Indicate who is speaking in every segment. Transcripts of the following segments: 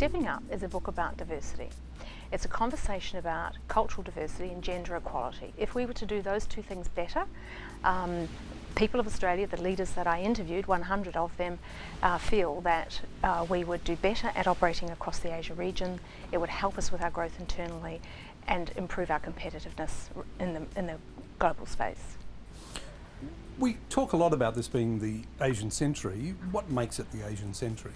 Speaker 1: Stepping Up is a book about diversity. It's a conversation about cultural diversity and gender equality. If we were to do those two things better, people of Australia, the leaders that I interviewed, 100 of them, feel that we would do better at operating across the Asia region. It would help us with our growth internally and improve our competitiveness in the global space.
Speaker 2: We talk a lot about this being the Asian century. What makes it the Asian century?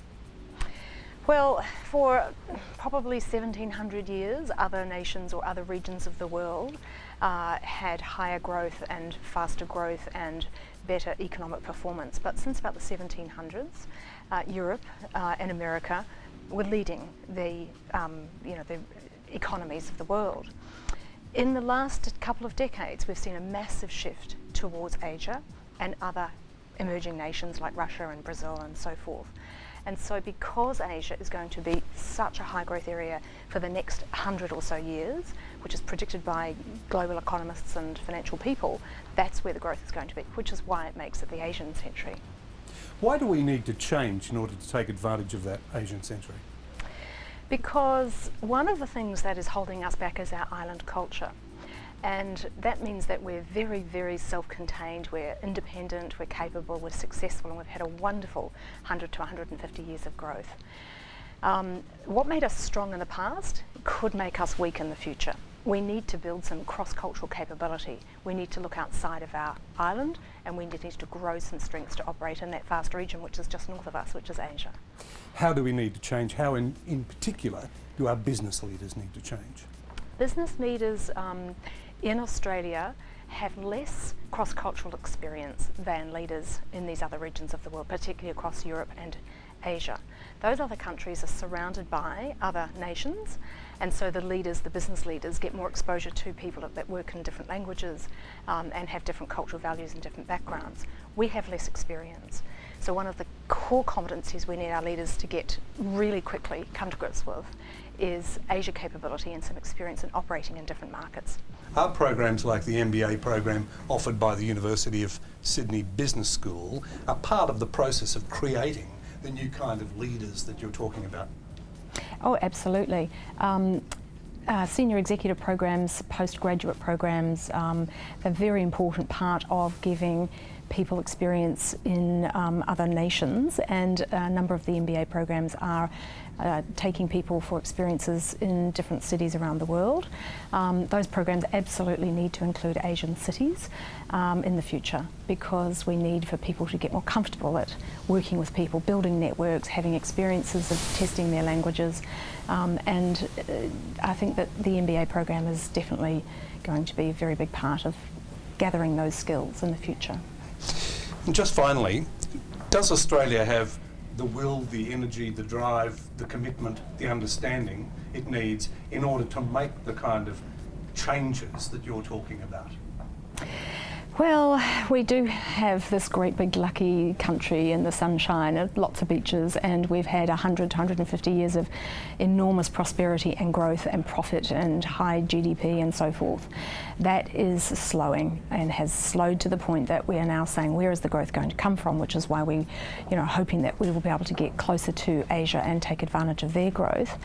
Speaker 1: Well, for probably 1700 years, other nations or other regions of the world had higher growth and faster growth and better economic performance. But since about the 1700s, Europe and America were leading the economies of the world. In the last couple of decades, we've seen a massive shift towards Asia and other emerging nations like Russia and Brazil and so forth. And so because Asia is going to be such a high growth area for the next 100 or so years, which is predicted by global economists and financial people, that's where the growth is going to be, which is why it makes it the Asian century.
Speaker 2: Why do we need to change in order to take advantage of that Asian century?
Speaker 1: Because one of the things that is holding us back is our island culture. And that means that we're very, very self-contained, we're independent, we're capable, we're successful, and we've had a wonderful 100 to 150 years of growth. What made us strong in the past could make us weak in the future. We need to build some cross-cultural capability. We need to look outside of our island, and we need to grow some strengths to operate in that vast region which is just north of us, which is Asia.
Speaker 2: How do we need to change? How in particular do our business leaders need to change?
Speaker 1: Business leaders in Australia have less cross-cultural experience than leaders in these other regions of the world, particularly across Europe and Asia. Those other countries are surrounded by other nations, and so the leaders, the business leaders, get more exposure to people that work in different languages and have different cultural values and different backgrounds. We have less experience. So one of the core competencies we need our leaders to get really quickly come to grips with is Asia capability and some experience in operating in different markets.
Speaker 2: Are programs like the MBA program offered by the University of Sydney Business School a part of the process of creating the new kind of leaders that you're talking about?
Speaker 3: Oh, absolutely. Senior executive programs, postgraduate programs, a very important part of giving people experience in other nations, and a number of the MBA programs are taking people for experiences in different cities around the world. Those programs absolutely need to include Asian cities in the future, because we need for people to get more comfortable at working with people, building networks, having experiences of testing their languages, and I think that the MBA program is definitely going to be a very big part of gathering those skills in the future.
Speaker 2: And just finally, does Australia have the will, the energy, the drive, the commitment, the understanding it needs in order to make the kind of changes that you're talking about?
Speaker 3: Well, we do have this great big lucky country in the sunshine, and lots of beaches, and we've had 100 to 150 years of enormous prosperity and growth and profit and high GDP and so forth. That is slowing, and has slowed to the point that we are now saying, where is the growth going to come from, which is why we, hoping that we will be able to get closer to Asia and take advantage of their growth.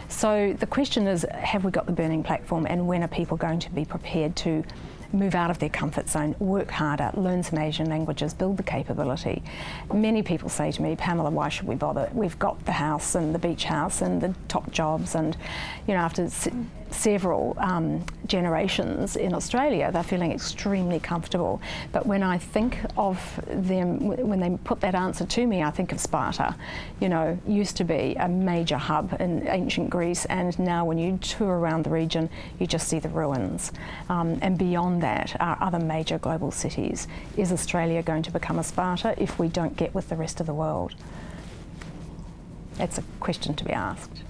Speaker 3: So the question is, have we got the burning platform, and when are people going to be prepared to move out of their comfort zone, work harder, learn some Asian languages, build the capability? Many people say to me, Pamela, why should we bother? We've got the house and the beach house and the top jobs, and after several generations in Australia, they're feeling extremely comfortable. But when I think of them, when they put that answer to me, I think of Sparta. Used to be a major hub in ancient Greece, and now when you tour around the region, you just see the ruins. And beyond that are other major global cities. Is Australia going to become a Sparta if we don't get with the rest of the world? It's a question to be asked.